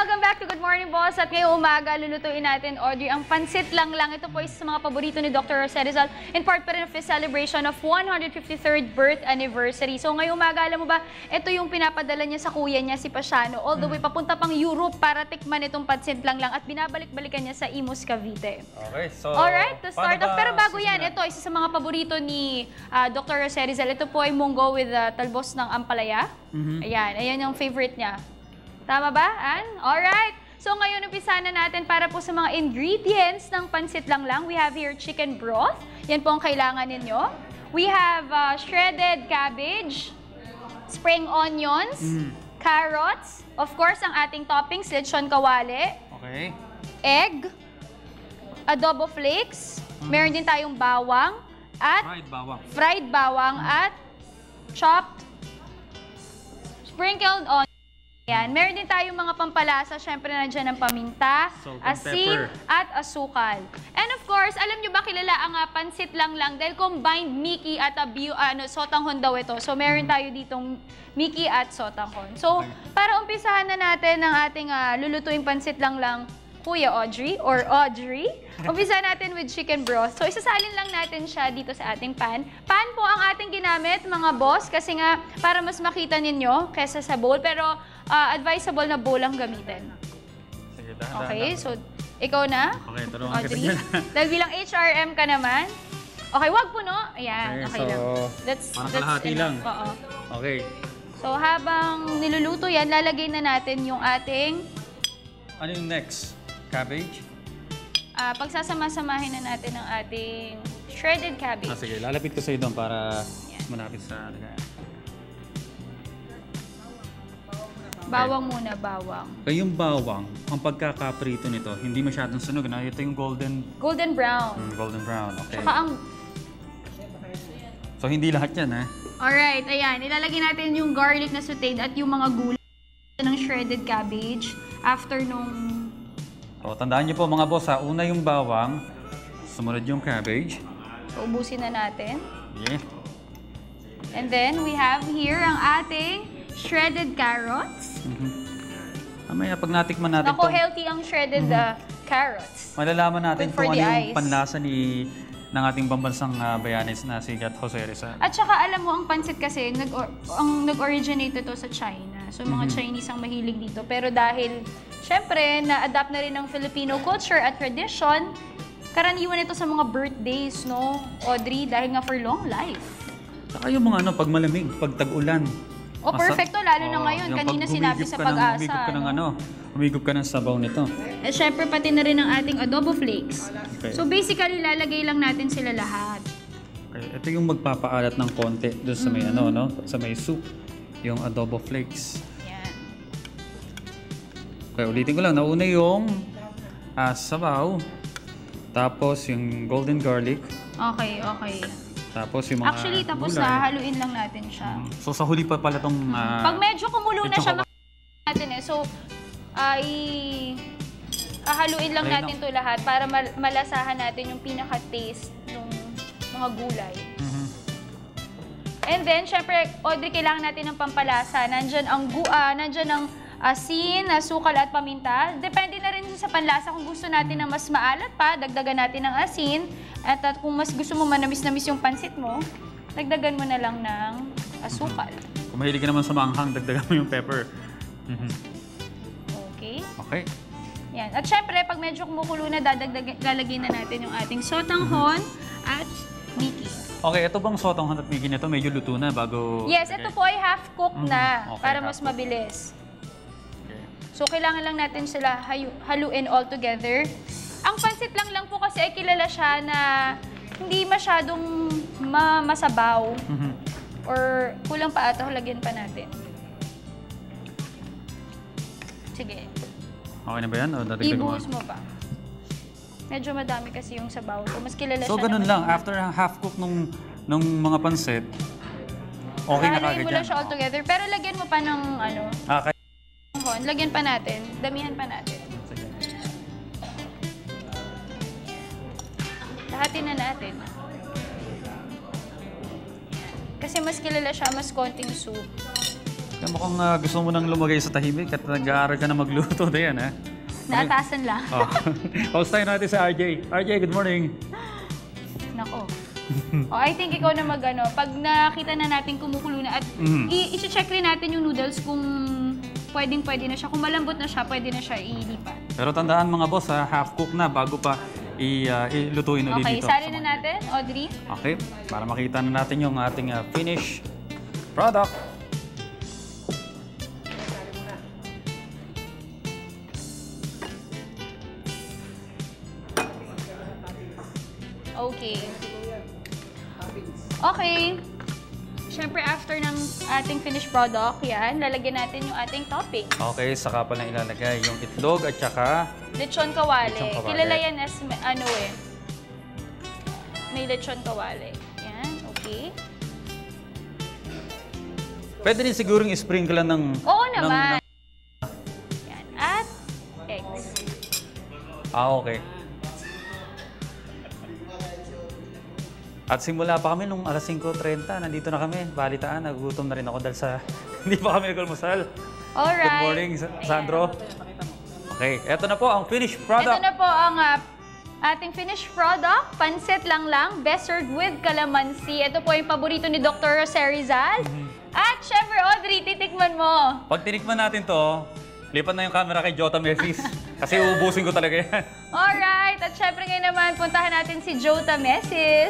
welcome back to Good Morning Boss. At ngayong umaga, lulutuin natin, Audrey, ang pansit lang. Ito po isa sa mga paborito ni Dr. Jose Rizal, in part pa rin of his celebration of 153rd birth anniversary. So ngayong umaga, alam mo ba, ito yung pinapadala niya sa kuya niya, si Pasiano, all the way papunta pang Europe para tikman itong pansit lang at binabalik-balikan niya sa Imus, Cavite. Okay, so... Alright, to start off. Pero bago yan, ito, isa sa mga paborito ni Dr. Jose Rizal. Ito po ay munggo with talbos ng ampalaya. Ayan yung favorite niya. Tama ba, Ann? Alright. So ngayon, umpisa na natin para po sa mga ingredients ng pansit lang. We have here chicken broth. Yan po ang kailangan ninyo. We have shredded cabbage, spring onions, carrots, of course, ang ating toppings, lechon kawali, Okay. egg, adobo flakes, meron din tayong bawang, at fried bawang at chopped, sprinkled onions. Yan. Meron din tayong mga pampalasa, syempre nandiyan ang paminta, asin, at asukal. And of course, alam nyo ba kilala ang pansit lang dahil combined Mickey at sotanghon daw ito. So meron tayo ditong Mickey at sotanghon. So para umpisahan na natin ang ating lulutuing pansit lang, Kuya Audrey, umpisa natin with chicken broth. So, isasalin lang natin siya dito sa ating pan. Pan po ang ating ginamit, mga boss, kasi nga, para mas makita ninyo kesa sa bowl. Pero, advisable na bowl ang gamitin. Sige, okay, so, ikaw na? Okay, tulungan kita Audrey. dyan. Dahil bilang HRM ka naman. Okay, wag puno. Ayan, okay lang. Parang kalahati lang. Oo. Okay. So, habang niluluto yan, lalagay na natin yung ating... Ano yung next? Cabbage? Pagsasama-samahin na natin ang ating shredded cabbage. Sige, lalapit ko sa'yo doon para manapit sa... Bawang muna, bawang. Kaya yung bawang, ang pagkakaprito nito, hindi masyadong sunog. Ito yung golden brown. Golden brown, okay. Saka ang... So, hindi lahat yan, ha? Alright, ayan. Ilalagay natin yung garlic na sauteed at yung mga gulay ng shredded cabbage after nung... So, tandaan niyo po mga boss, una yung bawang, sumunod yung cabbage. So, ubusin na natin. Yeah. And then, we have here ang ating shredded carrots. Mamaya, pag natikman natin Ako, healthy ang shredded carrots. malalaman natin Good for kung ano the yung eyes. panlasa ng ating pambansang bayanis na si Jose Rizal. At saka, alam mo, ang pansit kasi, nag-originate ito sa China. So, mga Chinese ang mahilig dito. Pero dahil, syempre, na-adapt na rin ng Filipino culture at tradition, karaniwan ito sa mga birthdays, no, Audrey? Dahil nga for long life. Saka yung mga pag malamig, pag tag-ulan. O, perfecto, lalo na ngayon. Kanina sinabi sa Pag-asa. Humigop ka ng sabaw nito. At syempre, pati na rin ang ating adobo flakes. Okay. So, basically, lalagay lang natin sila lahat. Okay. Ito yung magpapaalat ng konti doon sa may sa may soup. Yung adobo flakes. Yan. Okay, ulitin ko lang. Nauna yung sabaw. Tapos yung golden garlic. Okay. Tapos yung mga Actually, tapos gulay. na, haluin lang natin siya. So sa huli pa pala itong... Pag medyo kumulo na siya, natin So, hahaluin lang natin to lahat para malasahan natin yung pinaka-taste ng mga gulay. And then, syempre, Audrey, kailangan natin ng pampalasa. Nandyan ang asin, asukal at paminta. Depende na rin sa panlasa. Kung gusto natin na mas maalat pa, dagdagan natin ng asin. At kung mas gusto mo manamis-namis yung pansit mo, dagdagan mo na lang ng asukal. Kung mahilig ka naman sa manghang, dagdagan mo yung pepper. Okay. Okay. Yan. At syempre, pag medyo kumukulo na, lalagyan na natin yung ating sotanghon at Mickey. Okay, ito bang sotanghon at Mickey nito? Medyo luto na bago... Yes, ito po ay half-cooked na para mas half-cooked. mabilis. So, kailangan lang natin sila haluin all together. Ang pansit lang po kasi ay kilala siya na hindi masyadong masabaw. Or kulang pa ata, lagyan pa natin. Sige. Okay na ba yan? O dadagdag mo? Ibuhos mo pa. Medyo madami kasi yung sabaw. So, mas kilala So, siya ganun lang. After half-cook nung mga pansit, okay na kagad haluin mo lang siya all together. Pero lagyan mo pa ng lagyan pa natin. Damihan pa natin. Sige. Lahatin na natin. Kasi mas kilala siya, mas konting soup. Kaya mukhang gusto mo nang lumagay sa tahimik at nag-aaral ka na magluto na yan, ha? Naatasan lang. Oh. Paustahin natin si RJ. RJ, good morning. Nako. I think ikaw na pag nakita na natin kumukulo na at i-check rin natin yung noodles kung pwede na siya. Kung malambot na siya, pwede na siya ilipat. Pero tandaan mga boss, half cook na bago pa ilutuin ulit Okay, dito. sali na natin, Audrey. Okay, para makita na natin yung ating finished product. Okay. Okay. Siyempre, after ng ating finished product, yan, lalagyan natin yung ating topping. Okay, saka pa lang ilalagay yung itlog at saka Lechon kawali. Lechon kawali. Kilala yan as, may lechon kawali. Yan, okay. pwede rin siguro i-sprinkle ng... Oo naman. Yan, at eggs. Okay. At simula pa kami nung alas 5:30, nandito na kami. Balitaan, nagugutom na rin ako dahil sa hindi pa kami nag-almusal. Alright. Good morning, Sandro. Okay, eto na po ang finished product. Ito na po ang ating finished product. Pansit lang, best served with calamansi. Ito po yung paborito ni Dr. Jose Rizal. At syempre, Audrey, titikman mo. Pag tinikman natin to, lipat na yung camera kay Jota Mesis. Kasi uubusin ko talaga yan. Alright, at syempre ngayon naman, puntahan natin si Jota Mesis.